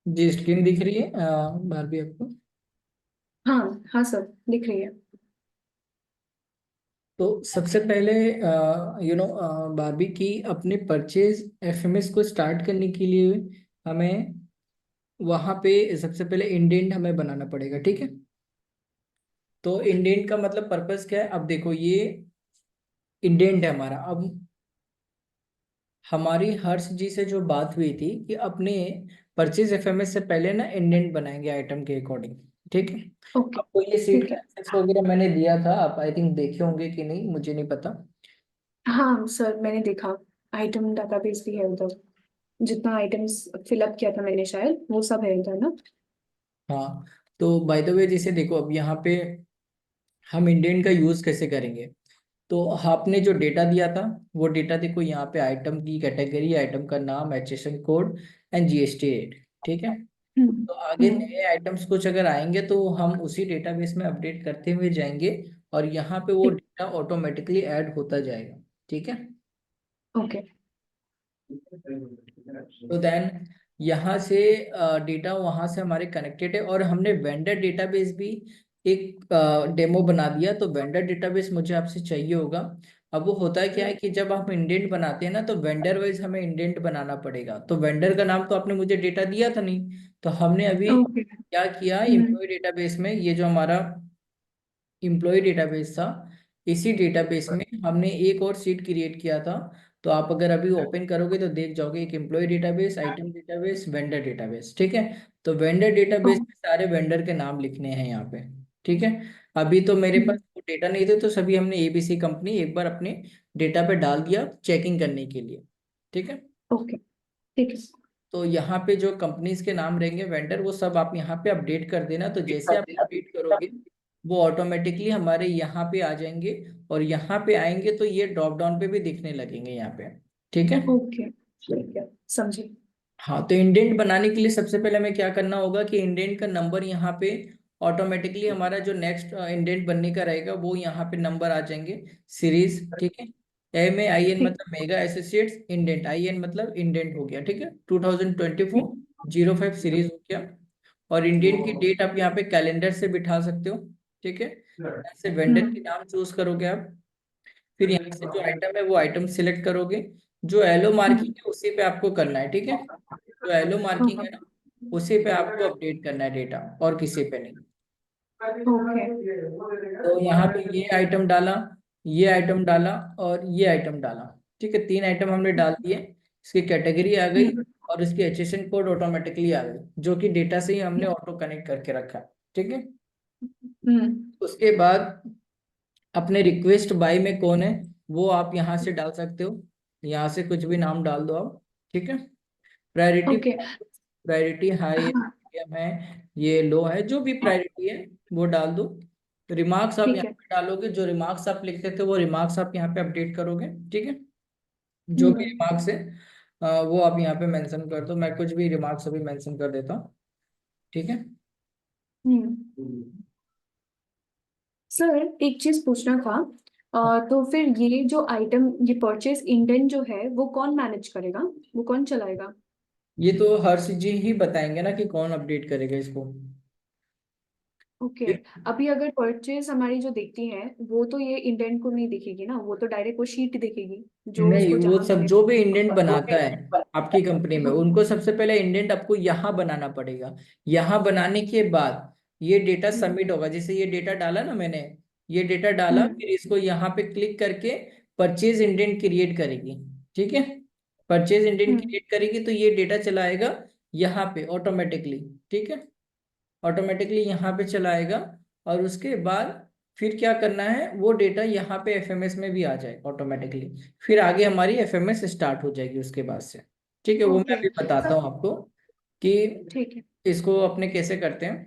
जी screen दिख रही है बारबी आपको? हाँ हाँ सर, दिख रही है। तो सबसे पहले बारबी की अपने परचेज एफएमएस को स्टार्ट करने के लिए हमें वहां पे सबसे पहले इंडेंट हमें बनाना पड़ेगा, ठीक है। तो इंडेंट का मतलब पर्पस क्या है, अब देखो ये इंडेंट है हमारा। अब हमारी हर्ष जी से जो बात हुई थी कि अपने परचेज एफएमएस से पहले ना इंडेंट बनाएंगे आइटम के अकॉर्डिंग, ठीक है। ओके। आपको ये सीट ठीक का है। एक्सेस वगैरह मैंने दिया था, आप आई थिंक देखे होंगे कि नहीं मुझे नहीं पता। हाँ सर, मैंने देखा। आइटम डाटाबेस भी है उधर। जितना आइटम्स फिलअप किया था मैंने, शायद वो सब है उधर ना। हाँ, तो बाय द वे जैसे देखो अब यहाँ पे हम इंडेंट का यूज कैसे करेंगे। तो आपने जो डेटा दिया था वो डेटा देखो यहाँ पे आइटम की कैटेगरी, आइटम का नाम, HSN code and GST rate, ठीक है। तो आगे हम्म। नए आइटम्स कुछ अगर आएंगे तो हम उसी डेटाबेस में अपडेट करते हुए जाएंगे और यहाँ पे वो ठीक। डेटा ऑटोमेटिकली ऐड होता जाएगा, ठीक है। ओके। तो देन यहाँ से डेटा वहाँ से हमारे कनेक्टेड है और हमने वेंडर डेटाबेस भी एक डेमो बना दिया। तो वेंडर डेटाबेस मुझे आपसे चाहिए होगा। अब वो होता है क्या है कि जब हम इंडेंट बनाते हैं ना तो वेंडर वाइज हमें इंडेंट बनाना पड़ेगा। तो वेंडर का नाम तो आपने मुझे डेटा दिया था नहीं, तो हमने अभी ओके। क्या किया, हम्म। एम्प्लॉय डेटाबेस में ये जो हमारा इम्प्लॉय डेटाबेस था, इसी डेटाबेस में हमने एक और सीट क्रिएट किया था। तो आप अगर अभी ओपन करोगे तो देख जाओगे एक employ database, item database, vendor database, ठीक है। तो वेंडर ओ, डेटाबेस में सारे वेंडर के नाम लिखने हैं यहाँ पे, ठीक है। अभी तो मेरे पास हम्म, वो डेटा नहीं थे तो सभी हमने एबीसी कंपनी एक बार अपने डेटा पे डाल दिया चेकिंग करने के लिए, ठीक है। ओके। ठीक है। तो यहाँ पे जो कंपनीज के नाम रहेंगे वेंडर, वो सब आप यहाँ पे अपडेट कर देना। तो जैसे आप अपडेट करोगे वो ऑटोमेटिकली हमारे यहाँ पे आ जाएंगे और यहाँ पे आएंगे तो ये ड्रॉप डाउन पे भी दिखने लगेंगे यहाँ पे, ठीक है। ओके। ठीक है, समझी। हाँ, तो इंडेंट बनाने के लिए सबसे पहले हमें क्या करना होगा कि इंडेंट का नंबर यहाँ पे ऑटोमेटिकली हमारा जो नेक्स्ट इंडेंट बनने का रहेगा वो यहाँ पे नंबर आ जाएंगे, सीरीज, ठीक है। एम ए आई एन ठीक। मतलब mega associates, indent I N मतलब इंडेंट हो गया, ठीक है। 2024 05 सीरीज हो गया। और इंडेंट की डेट आप यहाँ पे कैलेंडर से बिठा सकते हो, ठीक है। यहाँ से वेंडर हम्म। के नाम चूज करोगे आप। फिर यहाँ से जो आइटम है वो आइटम सिलेक्ट करोगे। जो एलो मार्किंग हम्म। है उसी पे आपको करना है, ठीक है। जो एलो मार्किंग है ओके। ना उसी पे आपको अपडेट करना है डेटा, और किसी पे नहीं। तो यहाँ पे ये आइटम डाला, ये आइटम डाला और ये आइटम डाला, ठीक है। तीन आइटम हमने डाल दिए, इसकी कैटेगरी आ गई हम्म। और इसकी एचएसएन कोड ऑटोमेटिकली आ गई जो कि डेटा से ही हमने ऑटो कनेक्ट करके रखा है, ठीक है। हम्म। उसके बाद अपने रिक्वेस्ट बाय में कौन है वो आप यहाँ से डाल सकते हो। यहाँ से कुछ भी नाम डाल दो आप, ठीक है। Priority, okay. प्रायोरिटी हाई है, हाँ। मीडियम है, ये लो है, जो भी प्रायोरिटी है वो डाल दो। रिमार्क्स आप ठीक यहाँ है। पे डालोगे, जो रिमार्क्स आप लिखते थे वो रिमार्क्स आप यहाँ पे अपडेट करोगे, ठीक है। जो भी हम्म। रिमार्क्स है वो आप यहाँ पे मेंशन कर दो। मैं कुछ भी रिमार्क्स अभी मेंशन कर देता हूँ, ठीक है। हम्म। सर, एक चीज पूछना था। तो फिर ये जो आइटम, ये परचेज इंडेंट जो है वो कौन मैनेज करेगा? वो कौन चलाएगा? ये तो हर्ष जी ही बताएंगे ना कि कौन अपडेट करेगा इसको। ओके। अभी अगर परचेज हमारी जो देखती है, वो तो ये इंडेंट को नहीं देखेगी ना, वो तो डायरेक्ट वो शीट देखेगी जो नहीं, उसको वो जहाँ सब कनेक्ट। जो भी इंडेंट बनाता है आपकी कंपनी में उनको सबसे पहले इंडेंट आपको यहाँ बनाना पड़ेगा। यहाँ बनाने के बाद ये डेटा सबमिट होगा। जैसे ये डेटा डाला ना मैंने, ये डेटा डाला, हम्म। फिर इसको यहाँ पे क्लिक करके परचेज इंडेंट क्रिएट करेगी, ठीक है। परचेज इंडेंट हम्म। क्रिएट करेगी तो ये डेटा चलाएगा यहाँ पे ऑटोमेटिकली, ठीक है। ऑटोमेटिकली यहाँ पे चलाएगा और उसके बाद फिर क्या करना है, वो डेटा यहाँ पे एफएमएस में भी आ जाए ऑटोमेटिकली। फिर आगे हमारी एफएमएस स्टार्ट हो जाएगी उसके बाद से, ठीक है। वो मैं ओके। अभी बताता हूँ आपको कि ठीक है। इसको अपने कैसे करते हैं।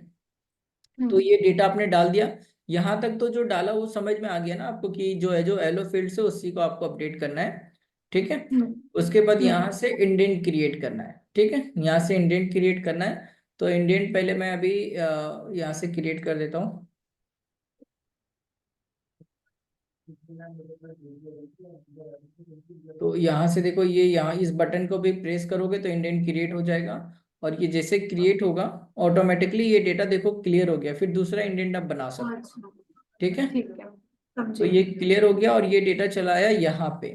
तो हम्म। ये डेटा आपने डाल दिया, यहाँ तक तो जो डाला वो समझ में आ गया ना आपको कि जो है जो एलो फील्ड से उसी को आपको अपडेट करना है, ठीक है। हम्म। उसके बाद हम्म। यहाँ से इंडेंट क्रिएट करना है, ठीक है। यहाँ से इंडेंट क्रिएट करना है। तो इंडेंट पहले मैं अभी यहाँ से क्रिएट कर देता हूँ। तो यहाँ से देखो, ये यहाँ इस बटन को भी प्रेस करोगे तो इंडेंट क्रिएट हो जाएगा। और ये जैसे क्रिएट होगा ऑटोमेटिकली ये डेटा देखो क्लियर हो गया, फिर दूसरा इंडेंट आप बना सकते हो। अच्छा। ठीक है। ठीक है, तो समझी। ये क्लियर हो गया और ये डेटा चला आया यहाँ पे।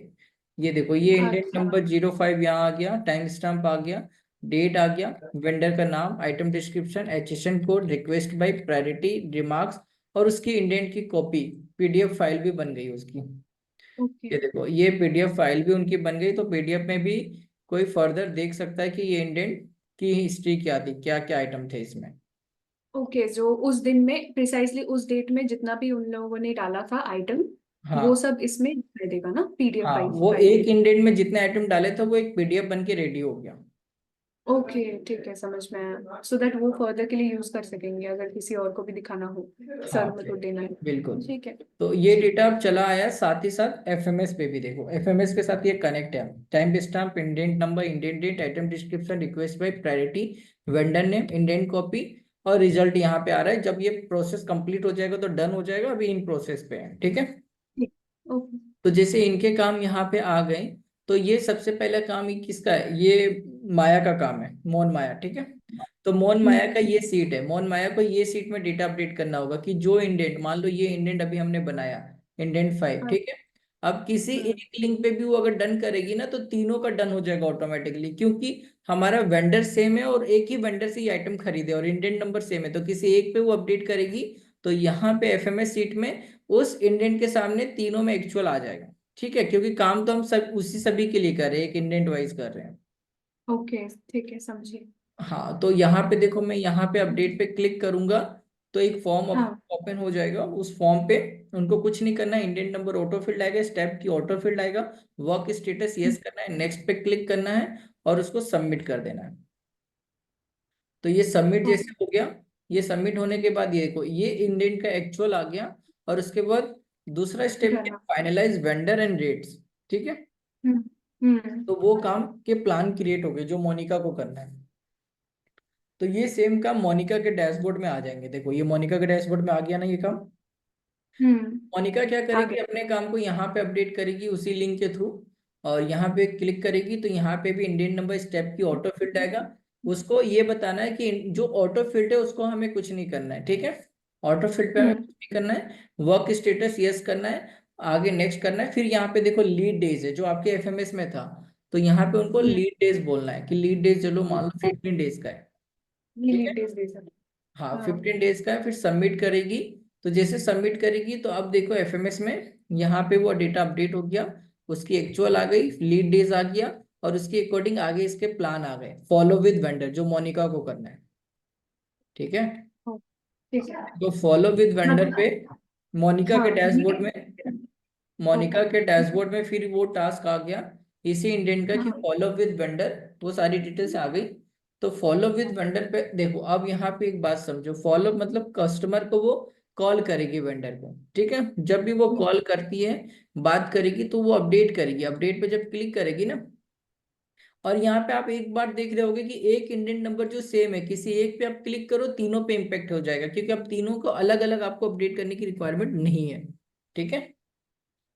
ये देखो ये इंडेंट अच्छा। नंबर 05 यहाँ आ गया, टाइम स्टैम्प आ गया, डेट आ गया, वेंडर का नाम, item description, HSN code, request by priority, remarks, और उसकी इंडेंट की कॉपी, पीडीएफ फाइल भी बन गई उसकी। ओके। ये देखो ये पीडीएफ फाइल भी उनकी बन गई, तो पीडीएफ में भी कोई फर्दर देख सकता है कि ये इंडेंट की हिस्ट्री क्या थी, क्या क्या आइटम थे इसमें। ओके, जो उस दिन में प्रिसाइजली उस डेट में जितना भी उन लोगों ने डाला था आइटम, वो हाँ। सब इसमें दिखाई देगा ना, पीडीएफ हाँ, फाइल वो फाइल में। एक इंडेंट में जितने आइटम डाले थे वो एक पीडीएफ बन के रेडी हो गया। ओके, ठीक है, समझ में आया, सो दैट वो फर्दर के लिए यूज कर सकेंगे अगर किसी और को भी दिखाना हो, हाँ सर में तो देना है। बिल्कुल। ठीक है। तो ये डेटा अब चला आया, साथ ही साथ एफएमएस पे भी देखो, एफएमएस के साथ ये कनेक्ट है। Time stamp, indent number, indent date, item description, request by priority, vendor name, indent copy, और रिजल्ट यहाँ पे आ रहा है। जब ये प्रोसेस कंप्लीट हो जाएगा तो डन हो जाएगा, अभी इन प्रोसेस पे है। ठीक है। ठीक। ओके। तो जैसे इनके काम यहाँ पे आ गए, तो ये सबसे पहला काम ये किसका है, ये माया का काम है, मोहन माया। ठीक है। तो मोहन माया का हम्म। ये सीट है, मोहन माया को ये सीट में डेटा अपडेट करना होगा कि जो इंडेंट, मान लो ये इंडेंट अभी हमने बनाया, इंडेंट 5। हाँ। ठीक है। अब किसी हम्म। एक लिंक पे भी वो अगर डन करेगी ना तो तीनों का डन हो जाएगा ऑटोमेटिकली, क्योंकि हमारा वेंडर सेम है और एक ही वेंडर से ये आइटम खरीदे और इंडेंट नंबर सेम है, तो किसी एक पे वो अपडेट करेगी तो यहाँ पे एफएमएस सीट में उस इंडेंट के सामने तीनों में एक्चुअल आ जाएगा। ठीक है, क्योंकि काम तो हम सब उसी सभी के लिए कर रहे हैं, एक इंडेंट वाइज कर रहे हैं। ओके, ठीक है, समझी। हाँ, तो यहाँ पे देखो, मैं यहाँ पे अपडेट पे क्लिक करूंगा तो एक फॉर्म हाँ। ओपन हो जाएगा। उस फॉर्म पे उनको कुछ नहीं करना है, इंडेंट नंबर ऑटो फिल्ड आएगा, स्टेप की ऑटो फिल्ड आएगा, वर्क स्टेटस यस करना है, नेक्स्ट पे क्लिक करना है और उसको सबमिट कर देना है। तो ये सबमिट जैसे हो गया, ये सबमिट होने के बाद ये देखो ये इंडेंट का एक्चुअल आ गया। और उसके बाद दूसरा स्टेप डन। है, फाइनलाइज वेंडर एंड रेट्स। ठीक है। हम्म। हम्म। तो वो काम के प्लान क्रिएट हो गए जो मोनिका को करना है। तो ये सेम काम मोनिका के डैशबोर्ड में आ जाएंगे। देखो ये मोनिका के डैशबोर्ड में आ गया ना ये काम। हम्म। मोनिका क्या आ करेगी, गए। अपने काम को यहाँ पे अपडेट करेगी उसी लिंक के थ्रू, और यहाँ पे क्लिक करेगी तो यहाँ पे भी इंडियन नंबर स्टेप की ऑटो फिल्ड आएगा। उसको ये बताना है कि जो ऑटो फिल्ड है उसको हमें कुछ नहीं करना है। ठीक है। ऑटो फिल्ड पे हमें हम्म। कुछ नहीं करना है, वर्क स्टेटस यस करना है, आगे नेक्स्ट करना है। फिर यहाँ पे देखो लीड डेज है जो आपके एफएमएस में था, तो यहाँ पे उनको हम्म। लीड डेज बोलना है कि लीड डेज चलो मान लो 15 डेज का है। ये ठीक है। लीड डेज दे सकते। हाँ हाँ। 15 डेज का है, फिर सबमिट करेगी। तो जैसे सबमिट करेगी तो अब देखो एफएमएस में यहाँ पे वो डेटा अपडेट हो गया, उसकी एक्चुअल आ गई, लीड डेज आ गया, और उसके अकॉर्डिंग आगे इसके प्लान आ गए, फॉलो विद वेंडर जो मोनिका को करना है। ठीक है। ओ, ठीक है। तो फॉलो विद वेंडर पे मतलब। मोनिका के हाँ, डैशबोर्ड ये। में, मोनिका ओके। के डैशबोर्ड में फिर वो टास्क आ गया इसी इंडेंट का कि हाँ। फॉलो विद वेंडर, वो सारी डिटेल्स आ गई। तो फॉलो विद वेंडर पे देखो, अब यहाँ पे एक बात समझो, फॉलो मतलब कस्टमर को वो कॉल करेगी वेंडर को। ठीक है। जब भी वो हम्म। कॉल करती है, बात करेगी, तो वो अपडेट करेगी, अपडेट पे जब क्लिक करेगी ना, और यहाँ पे आप एक बार देख रहे होगे कि एक इंडियन नंबर जो सेम है, किसी एक पे आप क्लिक करो तीनों पे इम्पेक्ट हो जाएगा, क्योंकि अब तीनों को अलग अलग आपको अपडेट करने की रिक्वायरमेंट नहीं है। ठीक है।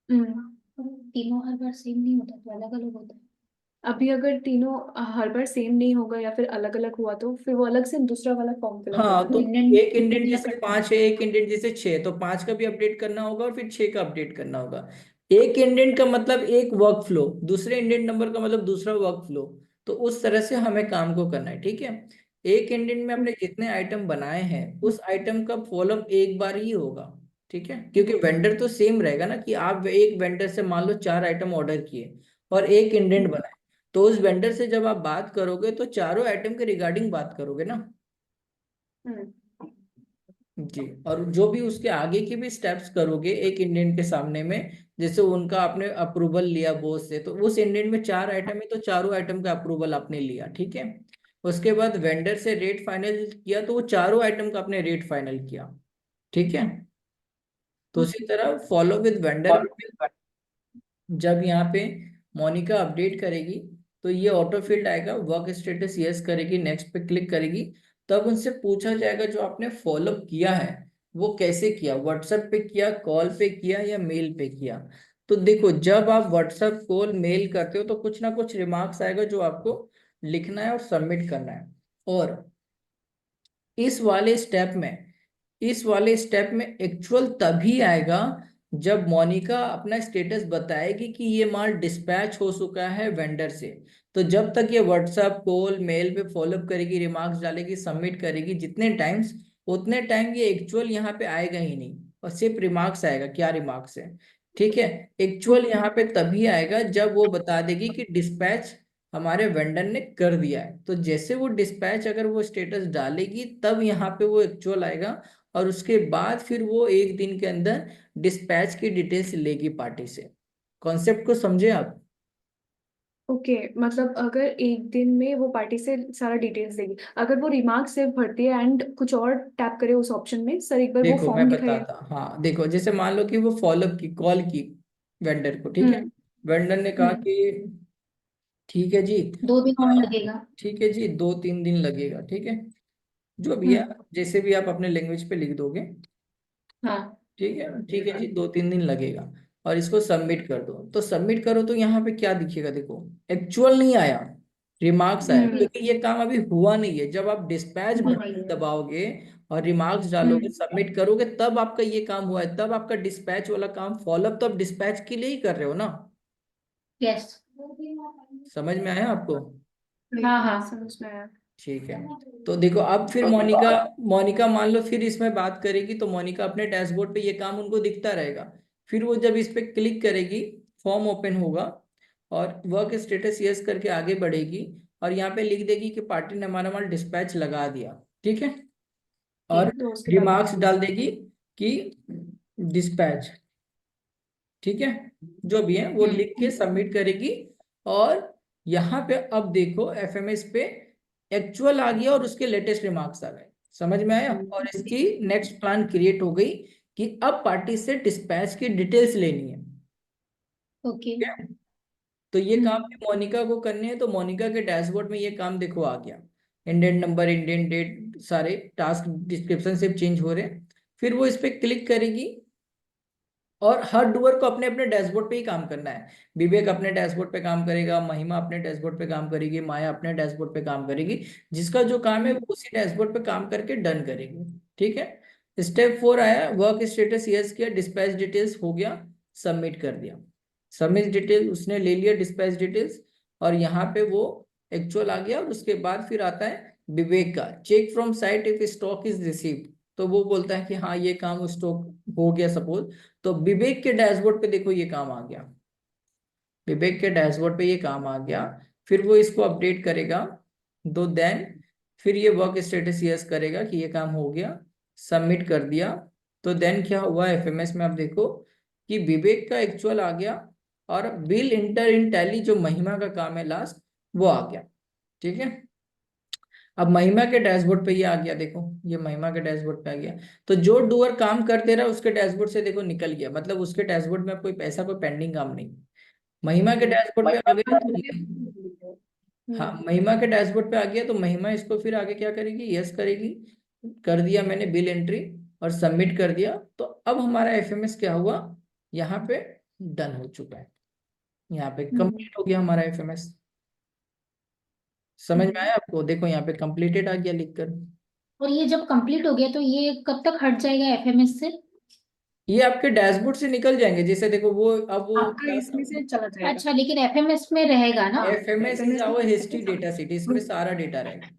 तीनों हर बार सेम नहीं होता, तो अलग अलग होता है। अभी अगर तीनों हर बार सेम नहीं होगा या फिर अलग अलग हुआ तो फिर वो अलग से दूसरा वाला फॉर्म फिलअप हाँ, होगा ना। तो इंडियन एक इंडेंट इंडियन जैसे का। 5 है, एक इंडेंट जैसे 6, तो 5 का भी अपडेट करना होगा और फिर 6 का अपडेट करना होगा। एक इंडेंट का मतलब एक वर्क फ्लो, दूसरे इंडेंट नंबर का मतलब दूसरा वर्क फ्लो। तो उस तरह से हमें काम को करना है। ठीक है। एक इंडेंट में अपने जितने आइटम बनाए हैं उस आइटम का फॉलोअप एक बार ही होगा। ठीक है, क्योंकि वेंडर तो सेम रहेगा ना, कि आप एक वेंडर से मान लो 4 आइटम ऑर्डर किए और एक इंडेंट बनाए, तो उस वेंडर से जब आप बात करोगे तो चारों आइटम के रिगार्डिंग बात करोगे ना। हम्म। जी, और जो भी उसके आगे की भी स्टेप्स करोगे एक इंडियन के सामने में, जैसे उनका आपने अप्रूवल लिया बॉस से, तो उस इंडियन में 4 आइटम है तो चारों आइटम का अप्रूवल आपने लिया। ठीक है। उसके बाद वेंडर से रेट फाइनल किया तो वो चारों आइटम का आपने रेट फाइनल किया। ठीक है। तो उसी तरह फॉलो विद वेंडर में जब यहाँ पे मोनिका अपडेट करेगी तो ये ऑटो फील्ड आएगा, वर्क स्टेटस यस करेगी, नेक्स्ट पे क्लिक करेगी, तब उनसे पूछा जाएगा जो आपने फॉलो किया है वो कैसे किया, व्हाट्सएप पे किया, कॉल पे किया या मेल पे किया। तो देखो जब आप व्हाट्सएप कॉल मेल करते हो तो कुछ ना कुछ रिमार्क्स आएगा जो आपको लिखना है और सबमिट करना है। और इस वाले स्टेप में इस वाले स्टेप में एक्चुअल तभी आएगा जब मोनिका अपना स्टेटस बताएगी कि ये माल डिस्पैच हो चुका है वेंडर से। तो जब तक ये व्हाट्सएप कॉल मेल पे फॉलोअप करेगी, रिमार्क्स डालेगी, सबमिट करेगी जितने टाइम्स, उतने टाइम ये एक्चुअल यहाँ पे आएगा ही नहीं, और सिर्फ रिमार्क्स आएगा, क्या रिमार्क्स है। ठीक है। Actual okay. यहाँ पे तभी आएगा जब वो बता देगी कि डिस्पैच हमारे वेंडर ने कर दिया है। तो जैसे वो डिस्पैच अगर वो स्टेटस डालेगी तब यहाँ पे वो एक्चुअल आएगा, और उसके बाद फिर वो एक दिन के अंदर डिस्पैच की डिटेल्स लेगी पार्टी से। कॉन्सेप्ट को समझे आप। ओके, मतलब अगर एक दिन में वो पार्टी से सारा डिटेल्स देगी, अगर वो रिमार्क सिर्फ भरती है एंड कुछ और टैप करे उस ऑप्शन में, सर एक बार वो देखो मैं फॉर्म दिखाइए। बताता, हाँ देखो जैसे मान लो कि वो फॉलोअप की कॉल की वेंडर को, ठीक है। हम्म। वेंडर ने कहा हम्म। कि ठीक है जी, 2 दिन और हाँ, लगेगा। ठीक है जी, 2-3 दिन लगेगा, ठीक है। जो भी है, हम्म। जैसे भी आप अपने लैंग्वेज पे लिख दोगे, हाँ। ठीक है जी, 2-3 दिन लगेगा। और इसको सबमिट कर दो, तो सबमिट करो तो यहाँ पे क्या दिखेगा, देखो एक्चुअल नहीं आया, रिमार्क्स आया, हम्म। क्योंकि ये काम अभी हुआ नहीं है। जब आप डिस्पैच हुआ ही बटन है। दबाओगे और रिमार्क्स डालोगे, हम्म। सबमिट करोगे, तब आपका ये काम हुआ है, तब आपका डिस्पैच वाला काम, फॉलोअप तो आप डिस्पैच के लिए ही कर रहे हो ना। यस। समझ में आया आपको। हाँ हाँ। समझ में आया। ठीक है। तो देखो अब फिर मोनिका मोनिका मान लो फिर इसमें बात करेगी, तो मोनिका अपने डैशबोर्ड पे ये काम उनको दिखता रहेगा। फिर वो जब इस पे क्लिक करेगी, फॉर्म ओपन होगा, और वर्क स्टेटस यस करके आगे बढ़ेगी, और यहाँ पे लिख देगी कि पार्टी ने हमारा माल डिस्पैच लगा दिया, ठीक है। ओके। और तो उसके बाद रिमार्क्स डाल देगी कि डिस्पैच, ठीक है, जो भी है वो हम्म। लिख के सबमिट करेगी। और यहाँ पे अब देखो एफएमएस पे एक्चुअल आ गया और उसके लेटेस्ट रिमार्क्स आ गए। समझ में आया, और इसकी नेक्स्ट प्लान क्रिएट हो गई कि अब पार्टी से डिस्पैच की डिटेल्स लेनी है। ओके। ठीक है? तो ये काम हम्म। भी मोनिका को करने हैं, तो मोनिका के डैशबोर्ड में ये काम देखो आ गया। इंडेंट नंबर, इंडेंट डेट, सारे टास्क डिस्क्रिप्शन से चेंज हो रहे हैं। फिर वो इस पे क्लिक करेगी, और हर डूअर को अपने अपने डैशबोर्ड पे ही काम करना है। विवेक अपने डैशबोर्ड पे काम करेगा, महिमा अपने डैशबोर्ड पे काम करेगी, माया अपने डैशबोर्ड पे काम करेगी। जिसका जो काम है हम्म। वो उसी डैशबोर्ड पे काम करके डन करेगी। ठीक है। स्टेप 4 आया, वर्क स्टेटस यस किया, डिस्पैच डिटेल्स हो गया, सबमिट कर दिया। सबमिट डिटेल उसने ले लिया, डिस्पैच डिटेल्स, और यहाँ पे वो एक्चुअल आ गया। और उसके बाद फिर आता है विवेक का, check from site if stock is received. तो वो बोलता है कि हाँ ये काम स्टॉक हो गया सपोज। तो विवेक के डैशबोर्ड पे देखो ये काम आ गया, विवेक के डैशबोर्ड पे ये काम आ गया। फिर वो इसको अपडेट करेगा, दो देन फिर ये वर्क स्टेटस यस करेगा कि ये काम हो गया, सबमिट कर दिया। तो देन क्या हुआ एफएमएस में, आप देखो कि विवेक का एक्चुअल आ गया, और बिल इंटर इन टैली जो महिमा का काम है लास्ट, वो आ गया। ठीक है। अब महिमा के डैशबोर्ड पे ये आ गया, देखो ये महिमा के डैशबोर्ड पे आ गया। तो जो डूअर काम कर दे रहा है उसके डैशबोर्ड से देखो निकल गया, मतलब उसके डैशबोर्ड में अब कोई पैसा, कोई पेंडिंग काम नहीं। महिमा के डैशबोर्ड पे आ गया तो, हाँ हम्म। महिमा के डैशबोर्ड पे आ गया तो महिमा इसको फिर आगे क्या करेगी, यस करेगी। कर दिया मैंने बिल एंट्री और सबमिट कर दिया। तो अब हमारा एफएमएस क्या हुआ, यहाँ पे डन हो चुका है, यहाँ पे हम्म। कंप्लीट हो गया हमारा एफएमएस। समझ में हम्म। आया आपको, देखो यहाँ पे कंप्लीटेड आ गया लिखकर। और ये जब कंप्लीट हो गया तो ये कब तक हट जाएगा एफएमएस से? ये आपके डैशबोर्ड से निकल जाएंगे, जैसे देखो वो अब वो आपका इसमें से चला जाएगा। अच्छा, लेकिन एफएमएस में रहेगा ना? हाँ, एफएमएस इज एफएमएस में आवर जाएगा हिस्ट्री डेटा सीट, इसमें तो सारा डेटा रहेगा।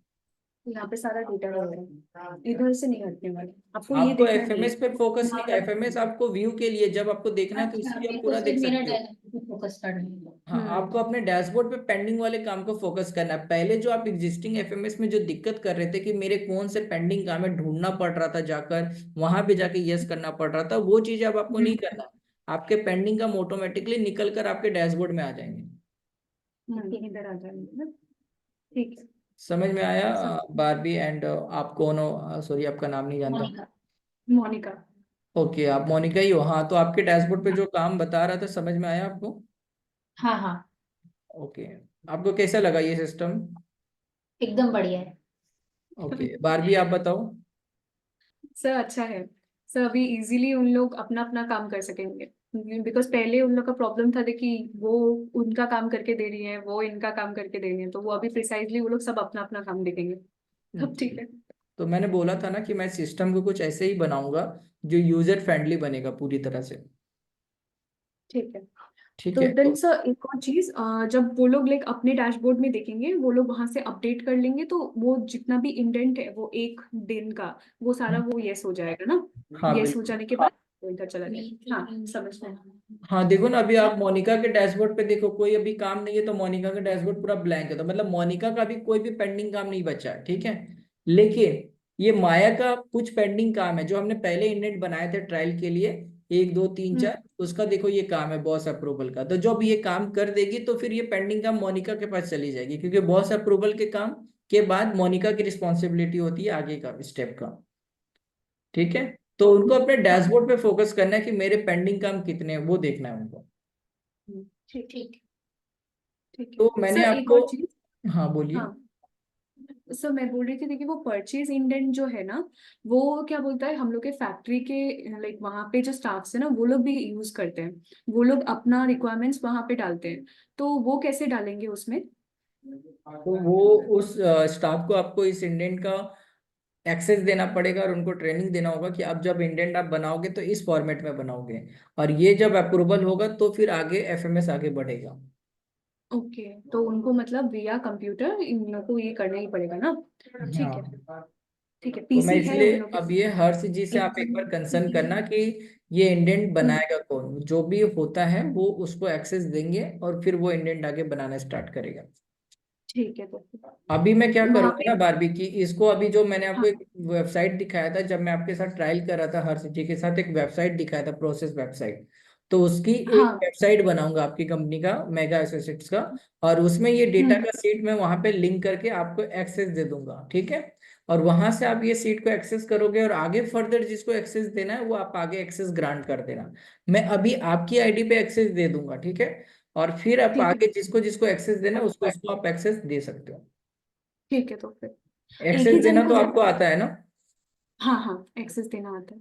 यहाँ पे सारा डेटा रहेगा, इधर से नहीं हटने वाला, आपको ये आपको देखना नहीं एफएमएस पे फोकस नहीं है, है। एफएमएस आपको व्यू के लिए, जब आपको देखना है तो अच्छा, इसीलिए आप मेरे को पूरा देख सिर्फ मेरा सकते हो। डायरेक्ट पे फोकस करना है। हाँ आपको अपने डैशबोर्ड पे पेंडिंग वाले काम को फोकस करना है। पहले जो आप एग्जिस्टिंग एफएमएस में जो दिक्कत कर रहे थे कि मेरे कौन से पेंडिंग काम है, ढूंढना पड़ रहा था जाकर, वहां पे जाके यस करना पड़ रहा था, वो चीज अब आपको नहीं करना। आपके पेंडिंग काम ऑटोमेटिकली निकल कर आपके डैशबोर्ड में आ जाएंगे। इधर आ जाएंगे ना। ठीक है। समझ में आया। सब। बारबी एंड आप कौन हो, सॉरी आपका नाम नहीं जानता। मोनिका। मोनिका। ओके आप मोनिका ही हो, हाँ। तो आपके डैशबोर्ड पे जो काम बता रहा था, समझ में आया आपको। हाँ हाँ। ओके। आपको कैसा लगा ये सिस्टम। एकदम बढ़िया है। ओके बारबी आप बताओ। सर अच्छा है, सर अभी इजीली उन लोग अपना अपना काम कर सकेंगे, बिकॉज पहले उन लोग का प्रॉब्लम था कि वो उनका काम करके दे रही है, वो इनका काम करके दे रही है, तो वो अभी प्रिसाइजली वो लोग सब अपना अपना काम देखेंगे। अब ठीक है। तो मैंने बोला था ना कि मैं सिस्टम को कुछ ऐसे ही बनाऊंगा जो यूजर फ्रेंडली बनेगा पूरी तरह से। ठीक है। ठीक तो है। देन सर एक और चीज, जब वो लोग लाइक अपने डैशबोर्ड में देखेंगे, वो लोग वहां से अपडेट कर लेंगे, तो वो जितना भी इंडेंट है वो एक दिन का, वो सारा वो यस हो जाएगा ना? हाँ यस हो बिल्कुल। जाने के बाद वो इधर चला जाएगा। हाँ समझ में हाँ देखो ना, अभी आप मोनिका के डैशबोर्ड पे देखो, कोई अभी काम नहीं है, तो मोनिका का डैशबोर्ड पूरा ब्लैंक है, तो मतलब मोनिका का भी कोई भी पेंडिंग काम नहीं बचा है, ठीक है। लेकिन ये माया का कुछ पेंडिंग काम है जो हमने पहले इंडेंट बनाए थे ट्रायल के लिए, 1 2 3 4, उसका देखो ये काम है बॉस अप्रूवल का। तो जब ये काम कर देगी तो फिर ये पेंडिंग काम मोनिका के पास चली जाएगी, क्योंकि बॉस अप्रूवल के काम के बाद मोनिका की रिस्पॉन्सिबिलिटी होती है आगे का स्टेप का। ठीक है। तो उनको अपने डैशबोर्ड पे फोकस करना है कि मेरे पेंडिंग काम कितने हैं, वो देखना है उनको। ठीक ठीक। ठीक है तो मैंने सर। एक आपको। और चीज। हाँ बोलिए। हाँ सर, मैं बोल रही थी, देखिए वो परचेज इंडेंट जो है ना, वो क्या बोलता है, हम लोग के फैक्ट्री के लाइक वहाँ पे जो स्टाफ्स है ना, वो लोग भी यूज करते हैं, वो लोग अपना रिक्वायरमेंट्स वहाँ पे डालते हैं, तो वो कैसे डालेंगे उसमें? तो वो उस स्टाफ को आपको इस इंडेंट का एक्सेस देना पड़ेगा और उनको ट्रेनिंग देना होगा कि अब जब इंडेंट आप बनाओगे तो इस फॉर्मेट में बनाओगे, और ये जब अप्रूवल होगा तो फिर आगे एफएमएस आगे बढ़ेगा। ओके, तो उनको मतलब विया कंप्यूटर इन लोगों को ये करना ही पड़ेगा ना? ठीक है। हाँ। ठीक है, तो मैं पीसी है इसलिए उन लोग के अब ये हर्ष जी से आप एक बार कंसर्न करना कि ये इंडेंट हम्म, बनाएगा कौन, जो भी होता है वो उसको एक्सेस देंगे और फिर वो इंडेंट आगे बनाना स्टार्ट करेगा। ठीक है। तो अभी मैं क्या वहाँ करूंगा पे। ना बारबी की, इसको अभी जो मैंने आपको हाँ एक वेबसाइट दिखाया था जब मैं आपके साथ ट्रायल कर रहा था, हर्ष जी के साथ एक वेबसाइट दिखाया था, प्रोसेस वेबसाइट। तो उसकी एक हाँ। वेबसाइट बनाऊंगा आपकी कंपनी का, मेगा एसोसिएट्स का, और उसमें ये डेटा हम्म। का सीट मैं वहां पे लिंक करके आपको एक्सेस दे दूंगा, ठीक है। और वहां से आप ये सीट को एक्सेस करोगे और आगे फर्दर जिसको एक्सेस देना है वो आप आगे एक्सेस ग्रांट कर देना। मैं अभी आपकी आईडी पे एक्सेस दे दूंगा, ठीक है। और फिर आप ठीक है। आगे जिसको जिसको एक्सेस देना है उसको उसको आप एक्सेस दे सकते हो। ठीक है, तो फिर एक एक्सेस ही जन देना को तो जब। आपको आता है ना। हाँ हाँ, एक्सेस देना आता है।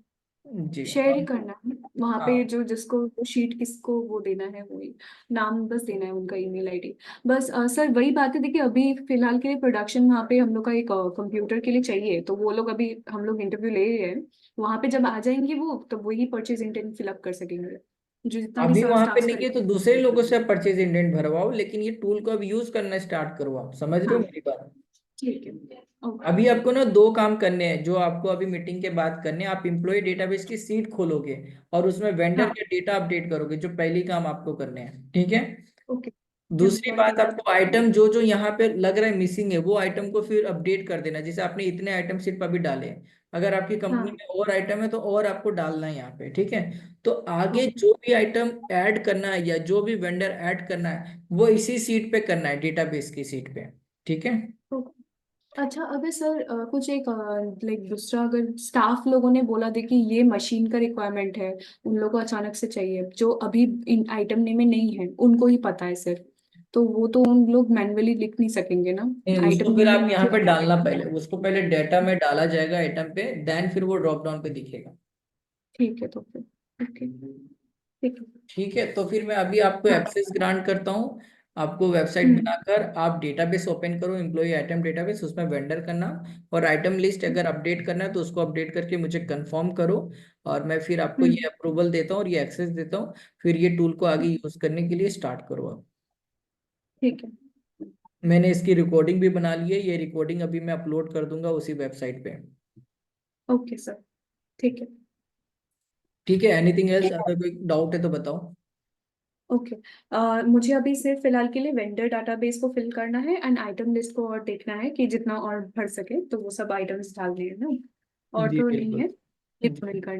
जी। शेयर ही करना है वहां पे, हाँ जो जिसको वो शीट किसको वो देना है, वही नाम बस देना है, उनका ईमेल आईडी बस। सर वही बात है, देखिए अभी फिलहाल के लिए प्रोडक्शन वहाँ पे हम लोग का एक कंप्यूटर के लिए चाहिए, तो वो लोग अभी हम लोग इंटरव्यू ले रहे हैं, वहां पे जब आ जाएंगे वो, तो वही परचेज इंटेंट फिलअप कर सकेंगे, जो जितना भी अभी वहां पे स्टाफ नहीं किए तो दूसरे करेंगे। लोगों से आप परचेज इंडेंट भरवाओ, लेकिन ये टूल को अब यूज करना स्टार्ट करो, आप समझ रहे हो हाँ मेरी बात। ठीक है। ओके। अभी आपको ना 2 काम करने हैं जो आपको अभी मीटिंग के बाद करने हैं। आप इम्प्लॉय डेटाबेस की सीट खोलोगे और उसमें वेंडर हाँ के डेटा अपडेट करोगे, जो पहली काम आपको करने हैं, ठीक है। ओके। दूसरी एम्प्लॉय बात, डेटा। आपको आइटम जो जो यहाँ पे लग रहा है मिसिंग है वो आइटम को फिर अपडेट कर देना, जैसे आपने इतने आइटम सिर्फ अभी डाले हैं, अगर आपकी कंपनी हाँ में और आइटम है तो और आपको डालना है यहाँ पे, ठीक है। तो आगे ओके। जो भी आइटम ऐड करना है या जो भी वेंडर ऐड करना है वो इसी सीट पे करना है, डेटाबेस की सीट पे, ठीक है। अच्छा, अगर सर कुछ एक लाइक दूसरा, अगर स्टाफ लोगों ने बोला दे कि ये मशीन का रिक्वायरमेंट है, उन लोगों को अचानक से चाहिए, जो अभी इन आइटम नेम में नहीं है, उनको ही पता है सर, तो वो तो उन लोग मैन्युअली लिख नहीं सकेंगे ना? नहीं, उसको आइटम फिर नेम में आप यहाँ लिखे। पे डालना, पहले उसको पहले डाटा में डाला जाएगा आइटम पे, देन फिर वो ड्रॉप डाउन पे दिखेगा। ठीक है, तो फिर ओके। ठीक है। ठीक है, तो फिर मैं अभी आपको हाँ। एक्सेस ग्रांट करता हूँ। आपको वेबसाइट हम्म। बनाकर आप डेटाबेस ओपन करो, एम्प्लॉय आइटम डेटाबेस, उसमें वेंडर करना और आइटम लिस्ट अगर अपडेट करना है तो उसको अपडेट करके मुझे कंफर्म करो, और मैं फिर आपको हम्म। ये अप्रूवल देता हूँ और ये एक्सेस देता हूँ। फिर ये टूल को आगे यूज करने के लिए स्टार्ट करो आप। ठीक है। मैंने इसकी रिकॉर्डिंग भी बना ली है, ये रिकॉर्डिंग अभी मैं अपलोड कर दूंगा उसी वेबसाइट पे। Okay sir. ठीक है। ठीक है, एनीथिंग एल्स, अगर कोई डाउट है तो बताओ। ओके। मुझे अभी सिर्फ फिलहाल के लिए वेंडर डाटाबेस को फिल करना है एंड आइटम लिस्ट को और देखना है कि जितना और भर सके, तो वो सब आइटम्स डाल दिए ना, और जी तो नहीं बिल्कुल। है, ये जी। फिल करने